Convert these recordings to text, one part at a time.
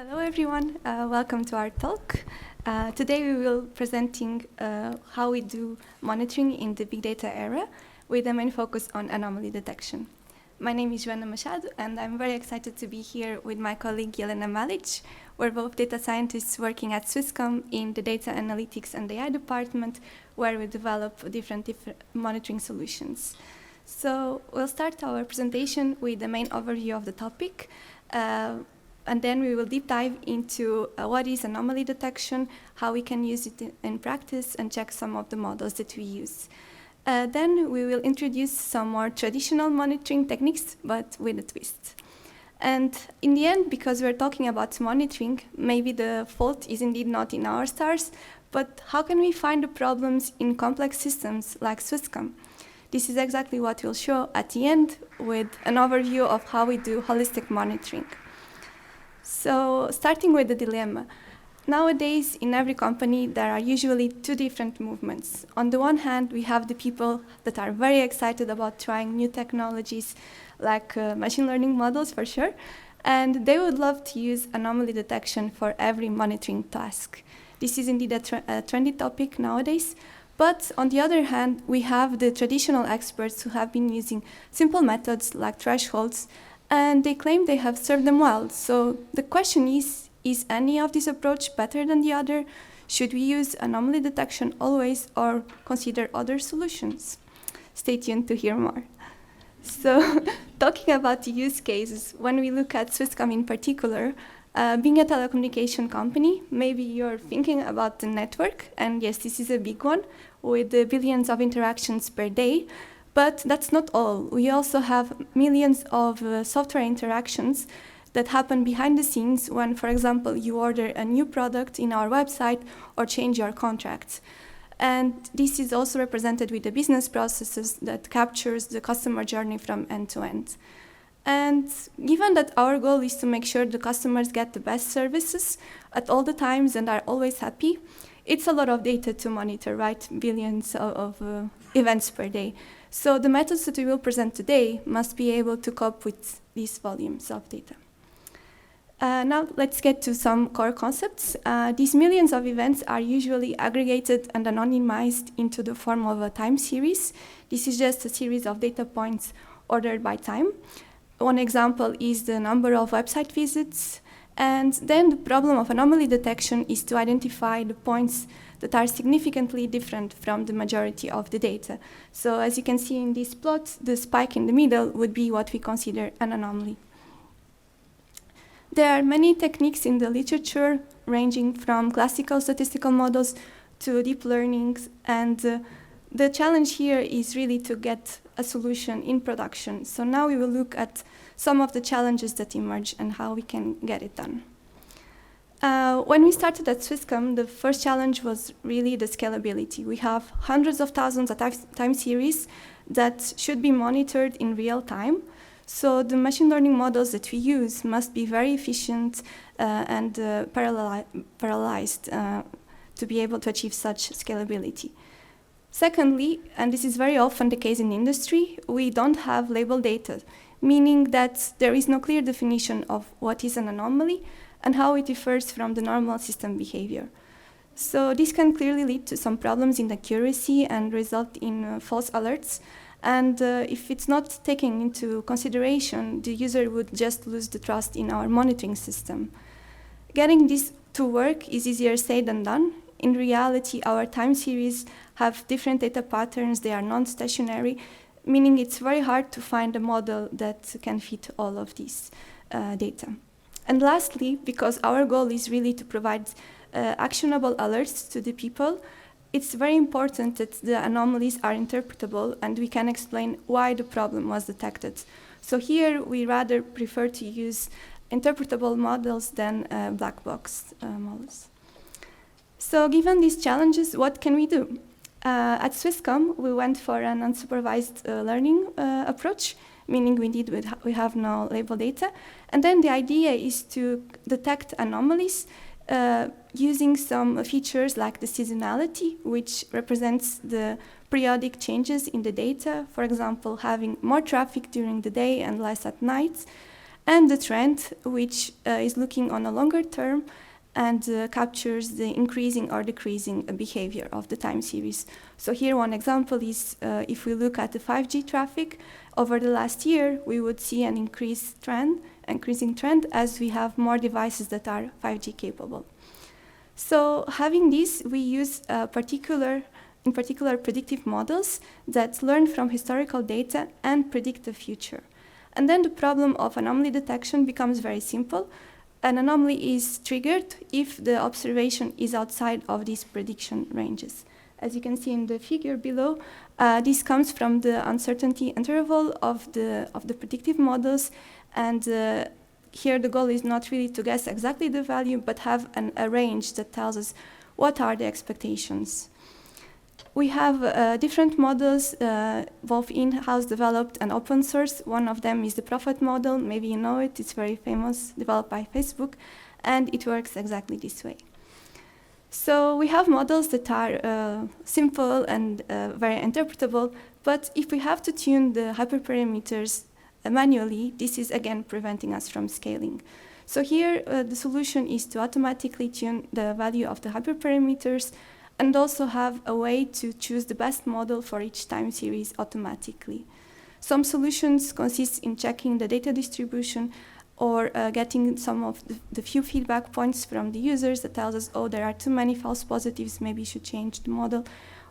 Hello everyone, welcome to our talk. Today we will presenting how we do monitoring in the big data era with a main focus on anomaly detection. My name is Joana Machado and I'm very excited to be here with my colleague Jelena Malić. We're both data scientists working at Swisscom in the data analytics and AI department where we develop different monitoring solutions. So we'll start our presentation with the main overview of the topic. And then we will deep dive into what is anomaly detection, how we can use it in practice, and check some of the models that we use. Then we will introduce some more traditional monitoring techniques, but with a twist. And in the end, because we're talking about monitoring, maybe the fault is indeed not in our stars, but how can we find the problems in complex systems like Swisscom? This is exactly what we'll show at the end with an overview of how we do holistic monitoring. So, starting with the dilemma. Nowadays, in every company, there are usually two different movements. On the one hand, we have the people that are very excited about trying new technologies, like machine learning models for sure, and they would love to use anomaly detection for every monitoring task. This is indeed a trendy topic nowadays. But on the other hand, we have the traditional experts who have been using simple methods like thresholds, and they claim they have served them well. So the question is any of this approach better than the other? Should we use anomaly detection always or consider other solutions? Stay tuned to hear more. So talking about the use cases, when we look at Swisscom in particular, being a telecommunication company, maybe you're thinking about the network, and yes, this is a big one, with billions of interactions per day. But that's not all. We also have millions of software interactions that happen behind the scenes when, for example, you order a new product in our website or change your contracts. And this is also represented with the business processes that captures the customer journey from end to end. And given that our goal is to make sure the customers get the best services at all the times and are always happy, it's a lot of data to monitor, right? Billions of events per day. So the methods that we will present today must be able to cope with these volumes of data. Now let's get to some core concepts. These millions of events are usually aggregated and anonymized into the form of a time series. This is just a series of data points ordered by time. One example is the number of website visits. And then the problem of anomaly detection is to identify the points that are significantly different from the majority of the data. So as you can see in this plot, the spike in the middle would be what we consider an anomaly. There are many techniques in the literature, ranging from classical statistical models to deep learning, and the challenge here is really to get a solution in production. So now we will look at some of the challenges that emerge and how we can get it done. When we started at Swisscom, the first challenge was really the scalability. We have hundreds of thousands of time series that should be monitored in real time. So the machine learning models that we use must be very efficient and parallelized to be able to achieve such scalability. Secondly, and this is very often the case in industry, we don't have labeled data, meaning that there is no clear definition of what is an anomaly and how it differs from the normal system behavior. So this can clearly lead to some problems in accuracy and result in false alerts. And if it's not taken into consideration, the user would just lose the trust in our monitoring system. Getting this to work is easier said than done. In reality, our time series have different data patterns, they are non-stationary, meaning it's very hard to find a model that can fit all of these data. And lastly, because our goal is really to provide actionable alerts to the people, it's very important that the anomalies are interpretable and we can explain why the problem was detected. So here we rather prefer to use interpretable models than black box models. So given these challenges, what can we do? At Swisscom, we went for an unsupervised learning approach, meaning we have no label data. And then the idea is to detect anomalies using some features like the seasonality, which represents the periodic changes in the data. For example, having more traffic during the day and less at night. and the trend, which is looking on a longer term and captures the increasing or decreasing behavior of the time series. So here one example is if we look at the 5G traffic, over the last year, we would see an increasing trend as we have more devices that are 5G capable. So having this, we use in particular predictive models that learn from historical data and predict the future. And then the problem of anomaly detection becomes very simple. An anomaly is triggered if the observation is outside of these prediction ranges. As you can see in the figure below, this comes from the uncertainty interval of the predictive models, and here the goal is not really to guess exactly the value, but have a range that tells us what are the expectations. We have different models, both in-house developed and open source. One of them is the Prophet model. Maybe you know it. It's very famous, developed by Facebook, and it works exactly this way. So we have models that are simple and very interpretable, but if we have to tune the hyperparameters manually, this is again preventing us from scaling. So here the solution is to automatically tune the value of the hyperparameters and also have a way to choose the best model for each time series automatically. Some solutions consist in checking the data distribution or getting some of the few feedback points from the users that tells us, oh, there are too many false positives, maybe you should change the model.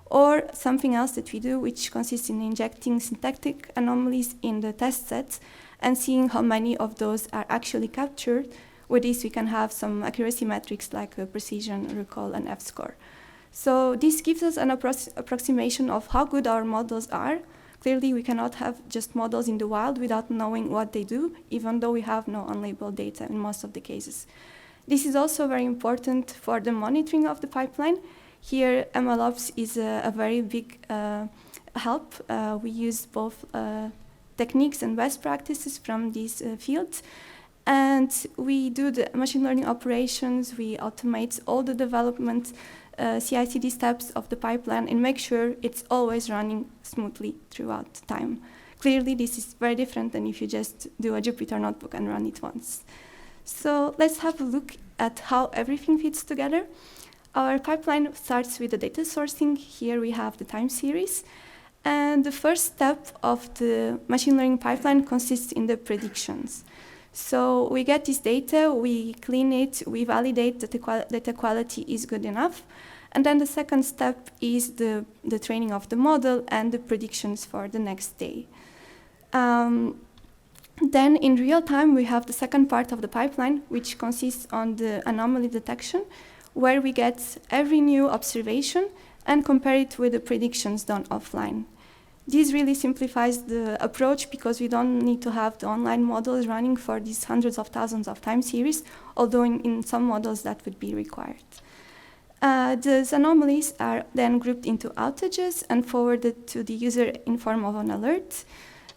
Or something else that we do, which consists in injecting syntactic anomalies in the test sets and seeing how many of those are actually captured. With this, we can have some accuracy metrics like precision, recall, and F-score. So this gives us an approximation of how good our models are. Clearly, we cannot have just models in the wild without knowing what they do, even though we have no unlabeled data in most of the cases. This is also very important for the monitoring of the pipeline. Here, MLOps is a very big help. We use both techniques and best practices from these fields. And we do the machine learning operations. We automate all the development CI/CD steps of the pipeline and make sure it's always running smoothly throughout time. Clearly, this is very different than if you just do a Jupyter notebook and run it once. So let's have a look at how everything fits together. Our pipeline starts with the data sourcing. Here we have the time series. And the first step of the machine learning pipeline consists in the predictions. So we get this data, we clean it, we validate that the data quality is good enough. And then the second step is the training of the model and the predictions for the next day. Then in real time, we have the second part of the pipeline, which consists on the anomaly detection, where we get every new observation and compare it with the predictions done offline. This really simplifies the approach because we don't need to have the online models running for these hundreds of thousands of time series, although in some models that would be required. These anomalies are then grouped into outages and forwarded to the user in form of an alert.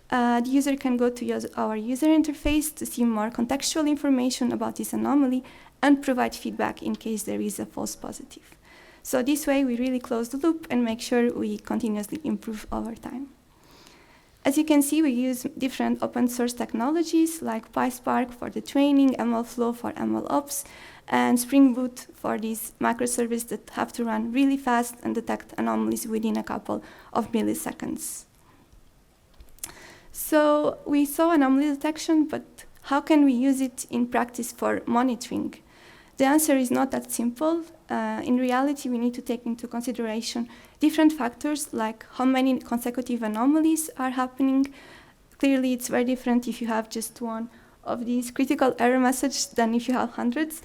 The user can go to our user interface to see more contextual information about this anomaly and provide feedback in case there is a false positive. So this way, we really close the loop and make sure we continuously improve over time. As you can see, we use different open source technologies like PySpark for the training, MLflow for MLOps, and Spring Boot for these microservices that have to run really fast and detect anomalies within a couple of milliseconds. So we saw anomaly detection, but how can we use it in practice for monitoring? The answer is not that simple. In reality, we need to take into consideration different factors like how many consecutive anomalies are happening. Clearly, it's very different if you have just one of these critical error messages than if you have hundreds.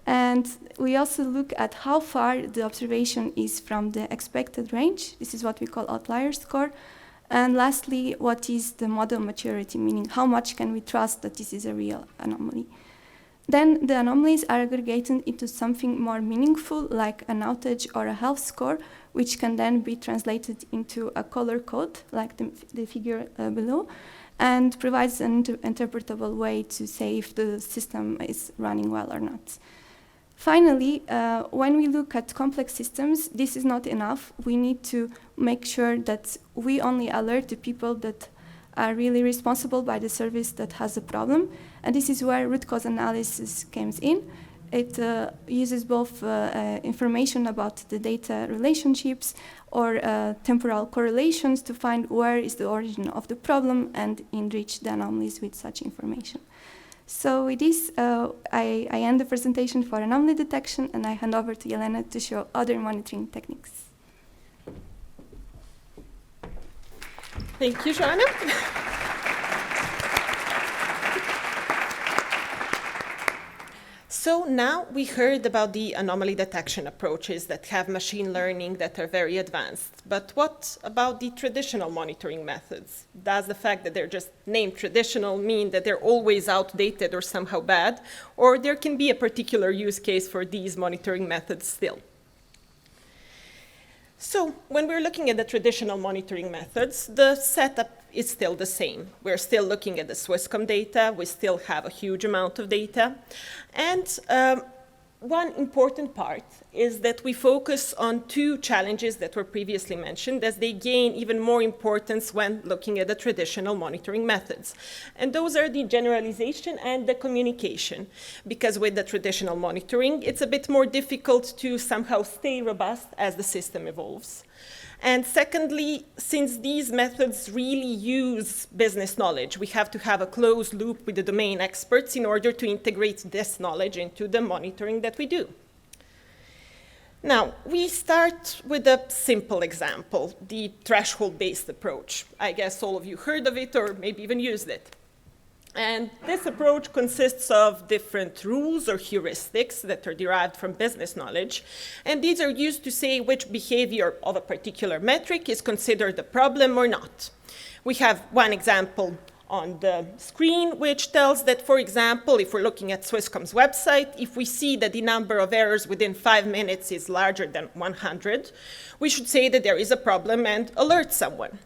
And we also look at how far the observation is from the expected range. This is what we call outlier score. And lastly, what is the model maturity, meaning how much can we trust that this is a real anomaly? Then the anomalies are aggregated into something more meaningful, like an outage or a health score, which can then be translated into a color code, like the figure below, and provides an interpretable way to say if the system is running well or not. Finally, when we look at complex systems, this is not enough. We need to make sure that we only alert the people that are really responsible by the service that has a problem. And this is where root cause analysis comes in. It uses both information about the data relationships or temporal correlations to find where is the origin of the problem and enrich the anomalies with such information. So with this, I end the presentation for anomaly detection, and I hand over to Jelena to show other monitoring techniques. Thank you, Joana. So now we heard about the anomaly detection approaches that have machine learning that are very advanced. But what about the traditional monitoring methods? Does the fact that they're just named traditional mean that they're always outdated or somehow bad? Or there can be a particular use case for these monitoring methods still? So when we're looking at the traditional monitoring methods, the setup is still the same. We're still looking at the Swisscom data. We still have a huge amount of data. And one important part is that we focus on two challenges that were previously mentioned as they gain even more importance when looking at the traditional monitoring methods. And those are the generalization and the communication. Because with the traditional monitoring, it's a bit more difficult to somehow stay robust as the system evolves. And secondly, since these methods really use business knowledge, we have to have a closed loop with the domain experts in order to integrate this knowledge into the monitoring that we do. Now, we start with a simple example, the threshold-based approach. I guess all of you heard of it or maybe even used it. And this approach consists of different rules or heuristics that are derived from business knowledge. And these are used to say which behavior of a particular metric is considered a problem or not. We have one example on the screen, which tells that, for example, if we're looking at Swisscom's website, if we see that the number of errors within 5 minutes is larger than 100, we should say that there is a problem and alert someone.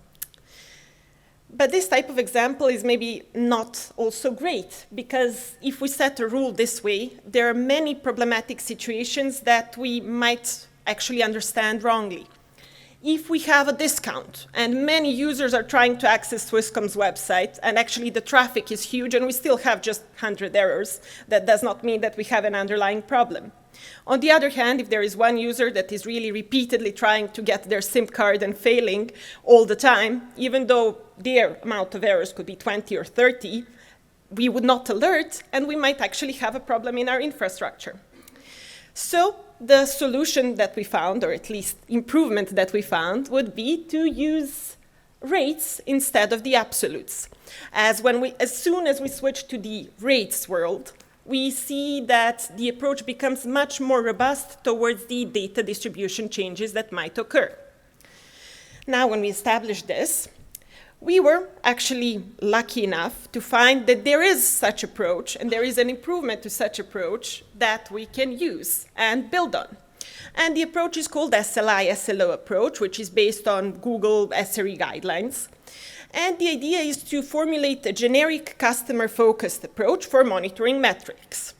But this type of example is maybe not also great, because if we set a rule this way, there are many problematic situations that we might actually understand wrongly. If we have a discount and many users are trying to access Swisscom's website and actually the traffic is huge and we still have just 100 errors, that does not mean that we have an underlying problem. On the other hand, if there is one user that is really repeatedly trying to get their SIM card and failing all the time, even though their amount of errors could be 20 or 30, we would not alert and we might actually have a problem in our infrastructure. So the solution that we found, or at least improvement that we found, would be to use rates instead of the absolutes. As soon as we switch to the rates world, we see that the approach becomes much more robust towards the data distribution changes that might occur. Now, when we established this, we were actually lucky enough to find that there is such approach and there is an improvement to such approach that we can use and build on. And the approach is called SLI-SLO approach, which is based on Google SRE guidelines. And the idea is to formulate a generic customer-focused approach for monitoring metrics.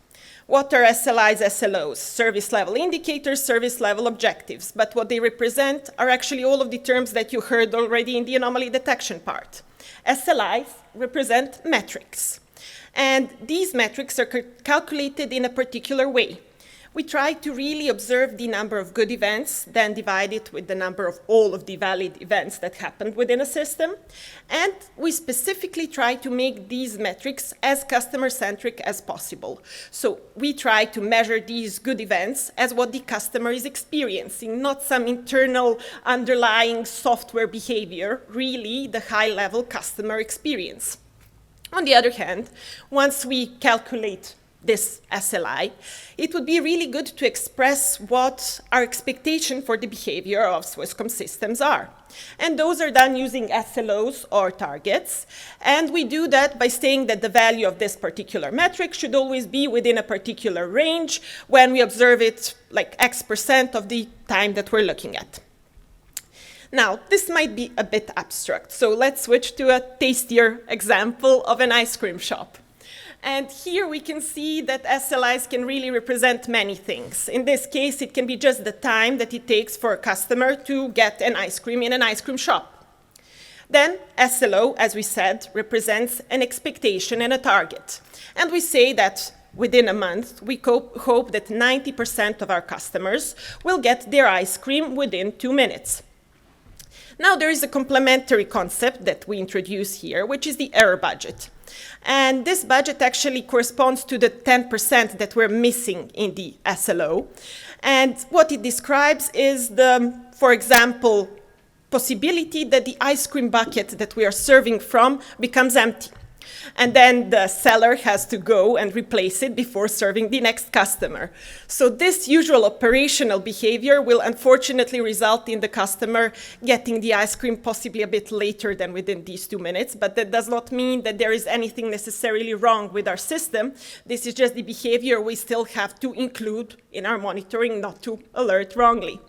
What are SLIs, SLOs? Service level indicators, service level objectives. But what they represent are actually all of the terms that you heard already in the anomaly detection part. SLIs represent metrics. And these metrics are calculated in a particular way. We try to really observe the number of good events, then divide it with the number of all of the valid events that happened within a system. And we specifically try to make these metrics as customer-centric as possible. So we try to measure these good events as what the customer is experiencing, not some internal underlying software behavior, really the high-level customer experience. On the other hand, once we calculate this SLI, it would be really good to express what our expectation for the behavior of Swisscom systems are. And those are done using SLOs or targets. And we do that by saying that the value of this particular metric should always be within a particular range when we observe it like X% of the time that we're looking at. Now, this might be a bit abstract, so let's switch to a tastier example of an ice cream shop. And here we can see that SLIs can really represent many things. In this case, it can be just the time that it takes for a customer to get an ice cream in an ice cream shop. Then SLO, as we said, represents an expectation and a target. And we say that within a month, we hope that 90% of our customers will get their ice cream within 2 minutes. Now there is a complementary concept that we introduce here, which is the error budget. And this budget actually corresponds to the 10% that we're missing in the SLO. And what it describes is the, for example, possibility that the ice cream bucket that we are serving from becomes empty. And then the seller has to go and replace it before serving the next customer. So this usual operational behavior will unfortunately result in the customer getting the ice cream possibly a bit later than within these 2 minutes, but that does not mean that there is anything necessarily wrong with our system. This is just the behavior we still have to include in our monitoring not to alert wrongly.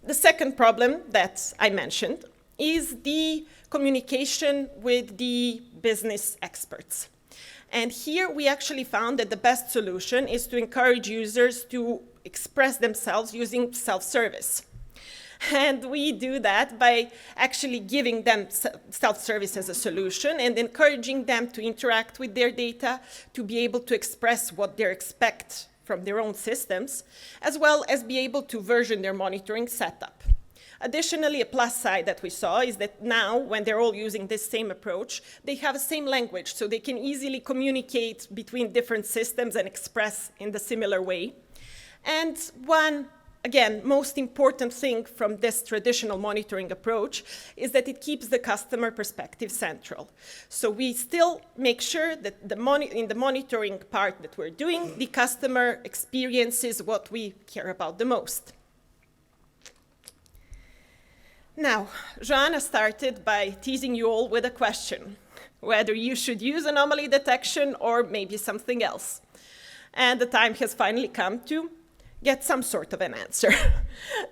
The second problem that I mentioned is the communication with the business experts. And here we actually found that the best solution is to encourage users to express themselves using self-service. And we do that by actually giving them self-service as a solution and encouraging them to interact with their data, to be able to express what they expect from their own systems, as well as be able to version their monitoring setup. Additionally, a plus side that we saw is that now, when they're all using this same approach, they have the same language, so they can easily communicate between different systems and express in the similar way. And one, again, most important thing from this traditional monitoring approach is that it keeps the customer perspective central. So we still make sure that in the monitoring part that we're doing, the customer experiences what we care about the most. Now, Joana started by teasing you all with a question, whether you should use anomaly detection or maybe something else. And the time has finally come to get some sort of an answer.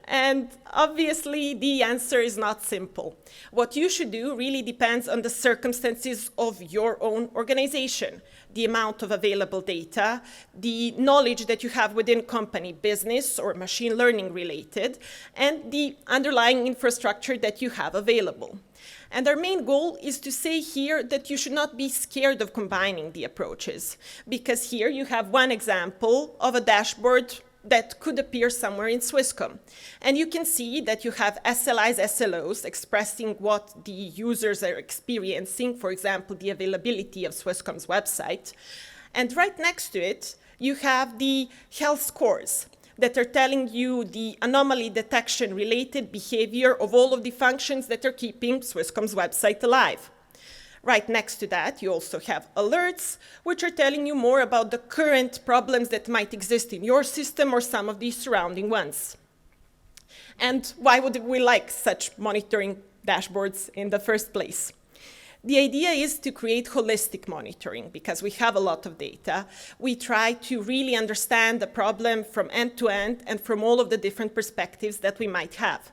And obviously, the answer is not simple. What you should do really depends on the circumstances of your own organization, the amount of available data, the knowledge that you have within company, business or machine learning related, and the underlying infrastructure that you have available. And our main goal is to say here that you should not be scared of combining the approaches, because here you have one example of a dashboard that could appear somewhere in Swisscom. And you can see that you have SLIs, SLOs expressing what the users are experiencing, for example, the availability of Swisscom's website. And right next to it, you have the health scores that are telling you the anomaly detection related behavior of all of the functions that are keeping Swisscom's website alive. Right next to that, you also have alerts, which are telling you more about the current problems that might exist in your system or some of the surrounding ones. And why would we like such monitoring dashboards in the first place? The idea is to create holistic monitoring because we have a lot of data. We try to really understand the problem from end to end and from all of the different perspectives that we might have.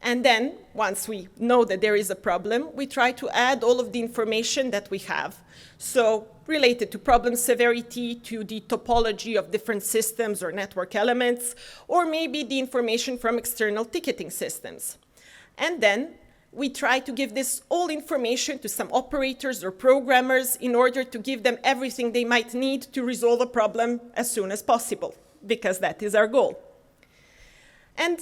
And then, once we know that there is a problem, we try to add all of the information that we have. So, related to problem severity, to the topology of different systems or network elements, or maybe the information from external ticketing systems. And then, we try to give this all information to some operators or programmers in order to give them everything they might need to resolve a problem as soon as possible, because that is our goal. And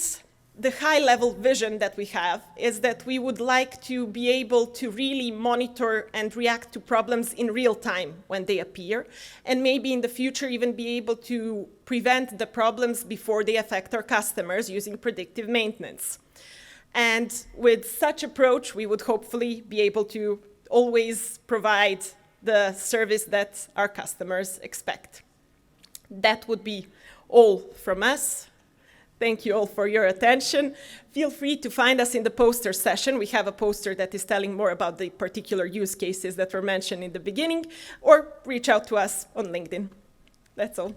the high-level vision that we have is that we would like to be able to really monitor and react to problems in real time when they appear, and maybe in the future even be able to prevent the problems before they affect our customers using predictive maintenance. And with such approach, we would hopefully be able to always provide the service that our customers expect. That would be all from us. Thank you all for your attention. Feel free to find us in the poster session. We have a poster that is telling more about the particular use cases that were mentioned in the beginning, or reach out to us on LinkedIn. That's all.